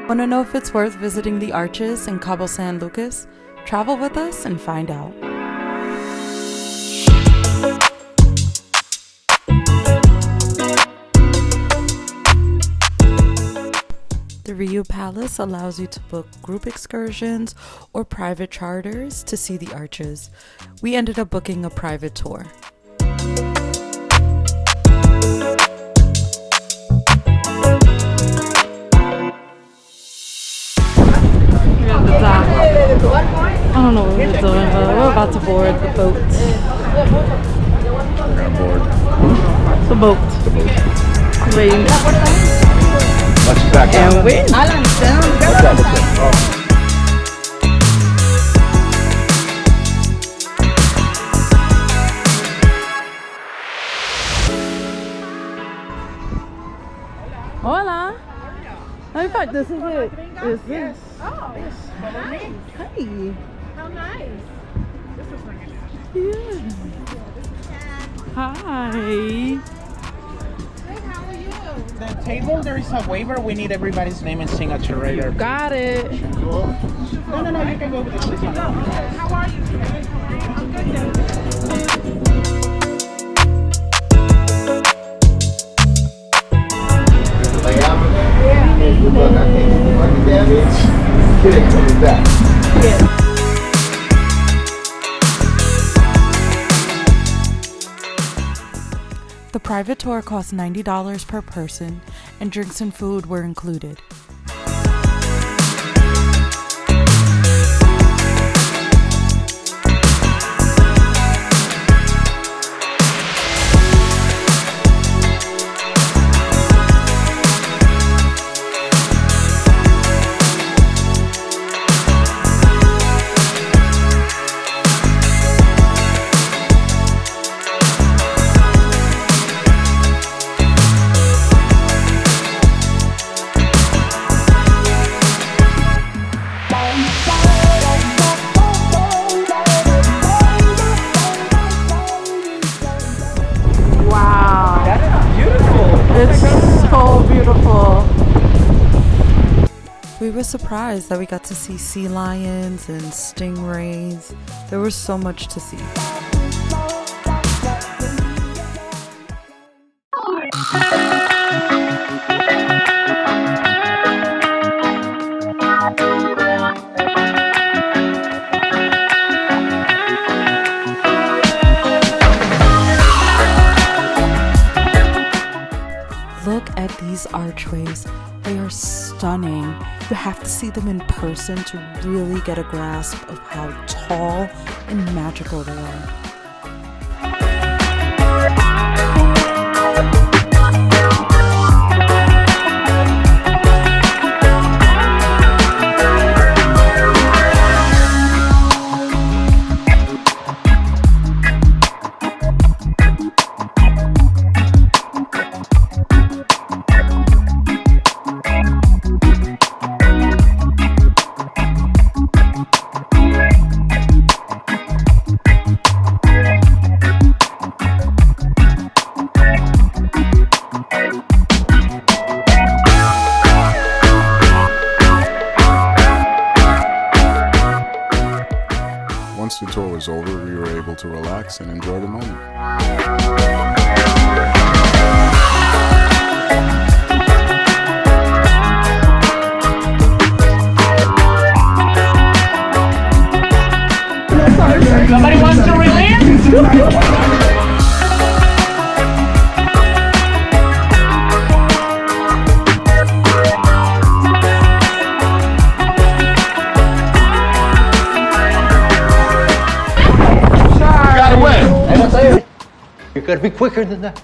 Want to know if it's worth visiting the Arches in Cabo San Lucas? Travel with us and find out. The RIU Palace allows you to book group excursions or private charters to see the Arches. We ended up booking a private tour. I don't know what we're doing, but we're about to board the boat. We're gonna board The boat. the boat. Wait. Let's back And up. wait. What's that? Oh. Hola. In fact, this is it. Is this? Oh, yes. Nice. Hi. How nice. This is nice. Yeah. Hi. Good, how are you? The table, there is a waiver. We need everybody's name and signature right there. Got it. No, you can go with this one. How are you? I'm good, thank you. The private tour cost $90 per person, and drinks and food were included. It's so beautiful. We were surprised that we got to see sea lions and stingrays. There was so much to see. Look at these archways. They are stunning. You have to see them in person to really get a grasp of how tall and magical they are. Once the tour was over, we were able to relax and enjoy the moment. Somebody wants to relent? You gotta be quicker than that.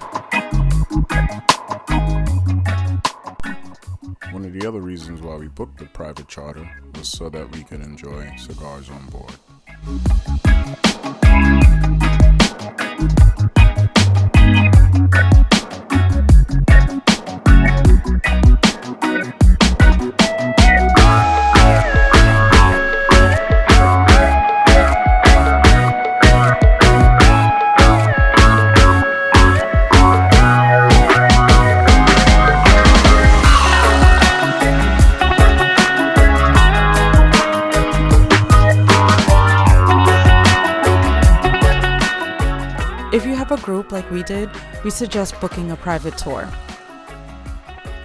One of the other reasons why we booked the private charter was so that we could enjoy cigars on board. group like we did, we suggest booking a private tour.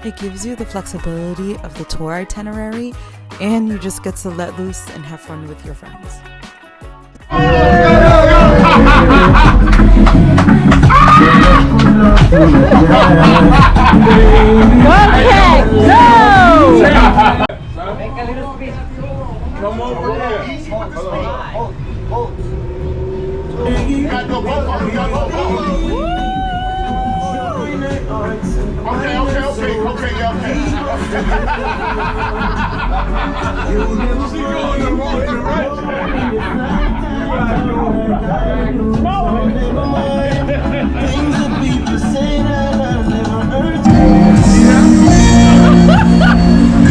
It gives you the flexibility of the tour itinerary, and you just get to let loose and have fun with your friends. Okay, go! Come over here. You gotta go both of them. You gotta go both of them. Okay, yeah, okay. She going the wrong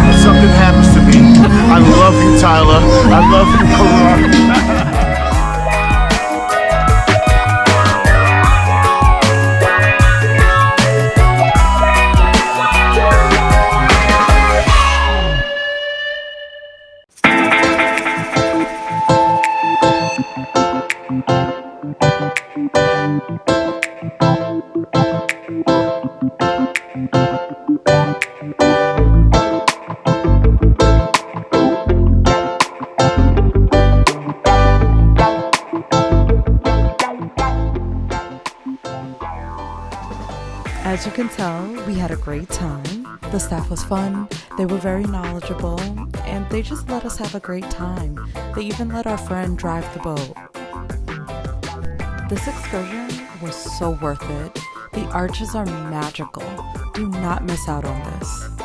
If something happens to me, I love you, Tyler. I love you, Karan. As you can tell, we had a great time. The staff was fun, they were very knowledgeable, and they just let us have a great time. They even let our friend drive the boat. This excursion was so worth it. The arches are magical. Do not miss out on this.